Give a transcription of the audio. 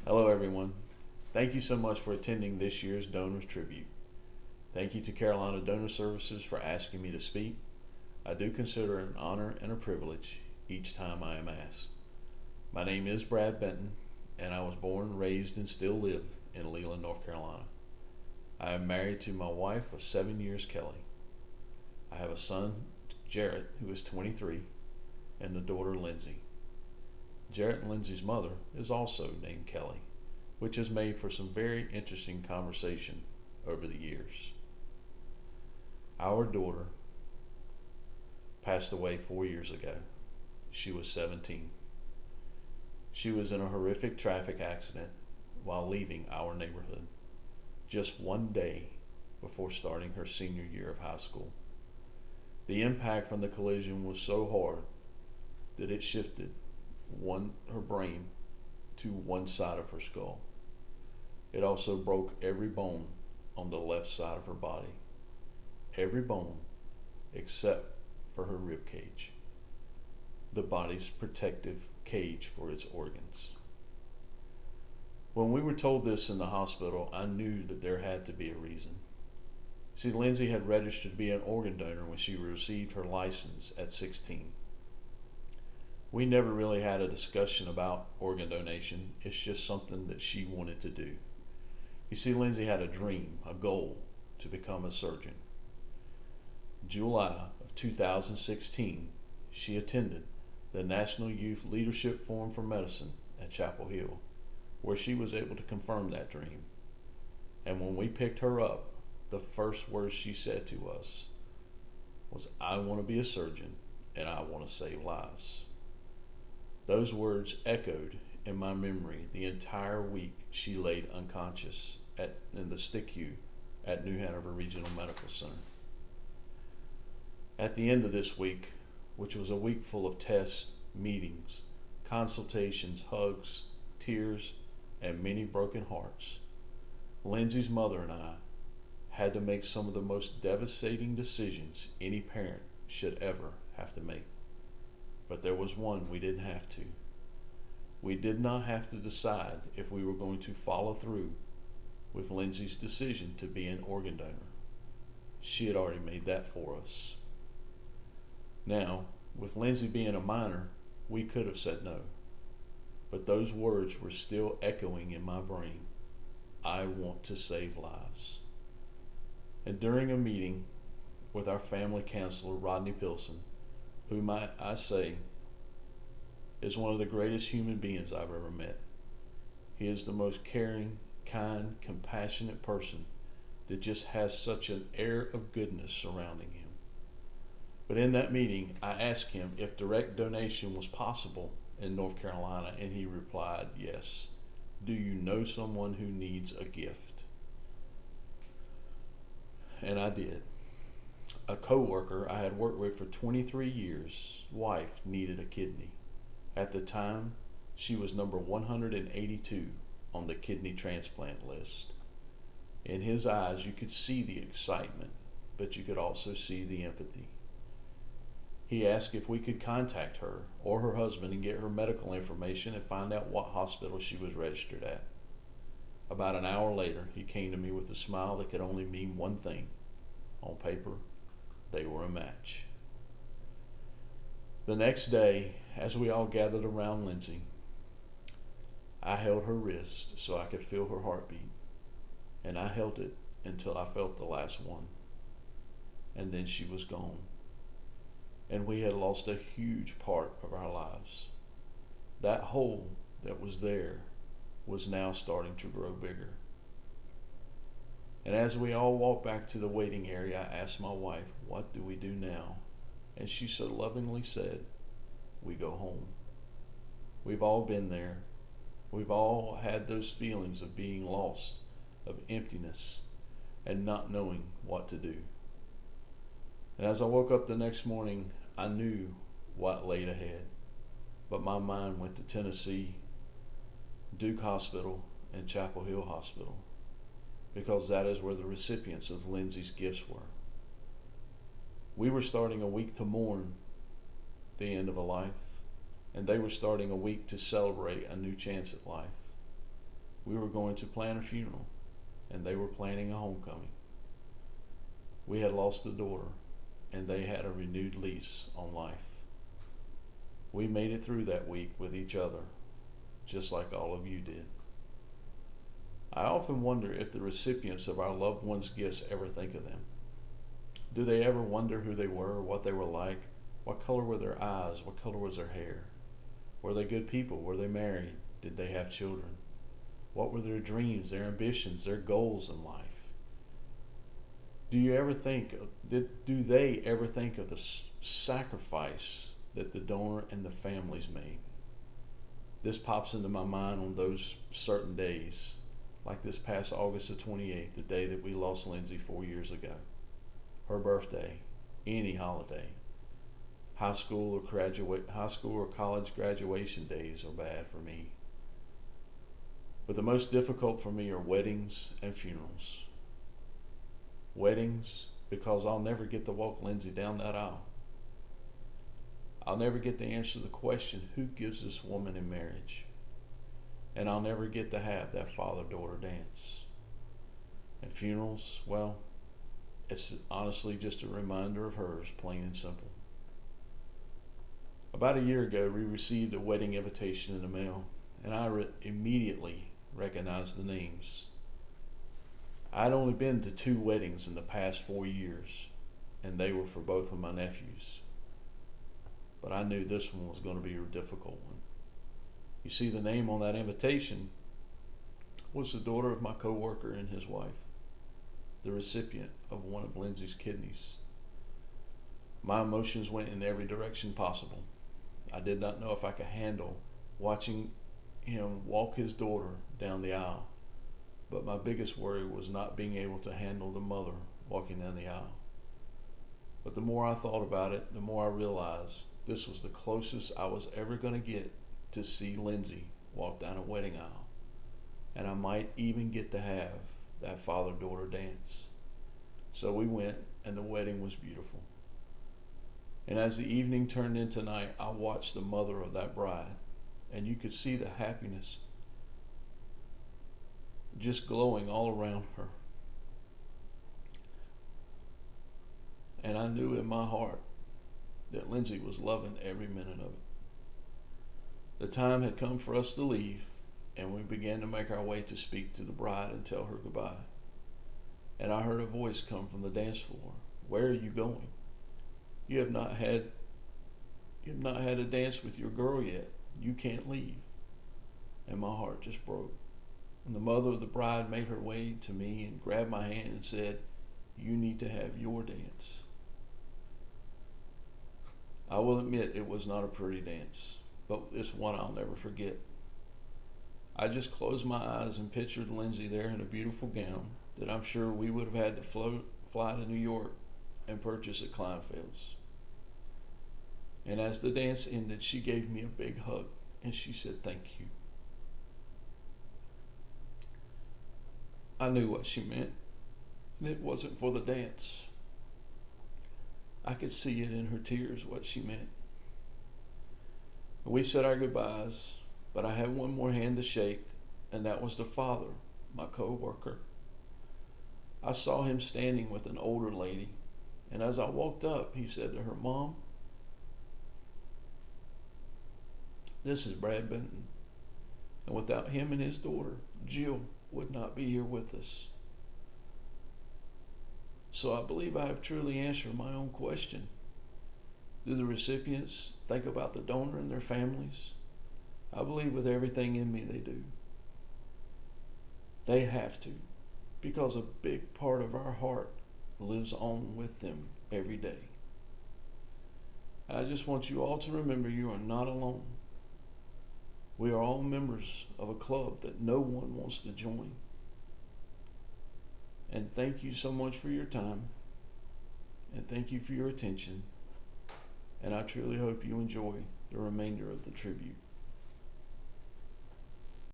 Hello, everyone. Thank you so much for attending this year's Donors Tribute. Thank you to Carolina Donor Services for asking me to speak. I do consider it an honor and a privilege each time I am asked. My name is Brad Benton, and I was born, raised, and still live in Leland, North Carolina. I am married to my wife of 7 years, Kelly. I have a son, Jarrett, who is 23, and a daughter, Lindsay. Jarrett and Lindsay's mother is also named Kelly, which has made for some very interesting conversation over the years. Our daughter passed away 4 years ago. She was 17. She was in a horrific traffic accident while leaving our neighborhood, just one day before starting her senior year of high school. The impact from the collision was so hard that it shifted her brain to one side of her skull. It also broke every bone on the left side of her body, every bone except for her rib cage, the body's protective cage for its organs. When we were told this in the hospital, I knew that there had to be a reason. See, Lindsay had registered to be an organ donor when she received her license at 16. We never really had a discussion about organ donation. It's just something that she wanted to do. You see, Lindsay had a dream, a goal to become a surgeon. July of 2016, she attended the National Youth Leadership Forum for Medicine at Chapel Hill, where she was able to confirm that dream. And when we picked her up, the first words she said to us was, "I want to be a surgeon and I want to save lives." Those words echoed in my memory the entire week she laid unconscious in the STICU at New Hanover Regional Medical Center. At the end of this week, which was a week full of tests, meetings, consultations, hugs, tears, and many broken hearts, Lindsay's mother and I had to make some of the most devastating decisions any parent should ever have to make. But there was one we didn't have to. We did not have to decide if we were going to follow through with Lindsay's decision to be an organ donor. She had already made that for us. Now, with Lindsay being a minor, we could have said no. But those words were still echoing in my brain. I want to save lives. And during a meeting with our family counselor, Rodney Pilson, whom I say is one of the greatest human beings I've ever met. He is the most caring, kind, compassionate person that just has such an air of goodness surrounding him. But in that meeting, I asked him if direct donation was possible in North Carolina, and he replied, "Yes. Do you know someone who needs a gift?" And I did. A coworker I had worked with for 23 years' wife needed a kidney. At the time, she was number 182 on the kidney transplant list. In his eyes, you could see the excitement, but you could also see the empathy. He asked if we could contact her or her husband and get her medical information and find out what hospital she was registered at. About an hour later, he came to me with a smile that could only mean one thing. On paper, they were a match. The next day, as we all gathered around Lindsay, I held her wrist so I could feel her heartbeat, and I held it until I felt the last one. And then she was gone. And we had lost a huge part of our lives. That hole that was there was now starting to grow bigger. And as we all walked back to the waiting area, I asked my wife, "What do we do now?" And she so lovingly said, "We go home." We've all been there. We've all had those feelings of being lost, of emptiness, and not knowing what to do. And as I woke up the next morning, I knew what laid ahead. But my mind went to Tennessee, Duke Hospital, and Chapel Hill Hospital, because that is where the recipients of Lindsay's gifts were. We were starting a week to mourn the end of a life, and they were starting a week to celebrate a new chance at life. We were going to plan a funeral, and they were planning a homecoming. We had lost a daughter, and they had a renewed lease on life. We made it through that week with each other, just like all of you did. I often wonder if the recipients of our loved ones' gifts ever think of them. Do they ever wonder who they were, what they were like? What color were their eyes? What color was their hair? Were they good people? Were they married? Did they have children? What were their dreams, their ambitions, their goals in life? Do they ever think of the sacrifice that the donor and the families made? This pops into my mind on those certain days, like this past August the 28th, the day that we lost Lindsay 4 years ago. Her birthday, any holiday. High school or college graduation days are bad for me. But the most difficult for me are weddings and funerals. Weddings, because I'll never get to walk Lindsay down that aisle. I'll never get to answer the question, who gives this woman in marriage? And I'll never get to have that father-daughter dance. And funerals, well, it's honestly just a reminder of hers, plain and simple. About a year ago, we received a wedding invitation in the mail, and I immediately recognized the names. I'd only been to 2 weddings in the past 4 years, and they were for both of my nephews. But I knew this one was going to be a difficult one. You see, the name on that invitation was the daughter of my coworker and his wife, the recipient of one of Lindsay's kidneys. My emotions went in every direction possible. I did not know if I could handle watching him walk his daughter down the aisle, but my biggest worry was not being able to handle the mother walking down the aisle. But the more I thought about it, the more I realized this was the closest I was ever going to get to see Lindsay walk down a wedding aisle, and I might even get to have that father-daughter dance. So we went, and the wedding was beautiful. And as the evening turned into night, I watched the mother of that bride, and you could see the happiness just glowing all around her. And I knew in my heart that Lindsay was loving every minute of it. The time had come for us to leave, and we began to make our way to speak to the bride and tell her goodbye. And I heard a voice come from the dance floor. Where are you going? You have not had a dance with your girl yet. You can't leave. And my heart just broke. And the mother of the bride made her way to me and grabbed my hand and said, you need to have your dance. I will admit it was not a pretty dance, but it's one I'll never forget. I just closed my eyes and pictured Lindsay there in a beautiful gown that I'm sure we would have had to fly to New York and purchase at Kleinfeld's. And as the dance ended, she gave me a big hug and she said, thank you. I knew what she meant, and it wasn't for the dance. I could see it in her tears what she meant. We said our goodbyes, but I had one more hand to shake, and that was the father, my co-worker. I saw him standing with an older lady, and as I walked up, he said to her, Mom, this is Brad Benton, and without him and his daughter, Jill would not be here with us. So I believe I have truly answered my own question. Do the recipients think about the donor and their families? I believe with everything in me they do. They have to, because a big part of our heart lives on with them every day. I just want you all to remember you are not alone. We are all members of a club that no one wants to join. And thank you so much for your time. And thank you for your attention. And I truly hope you enjoy the remainder of the tribute.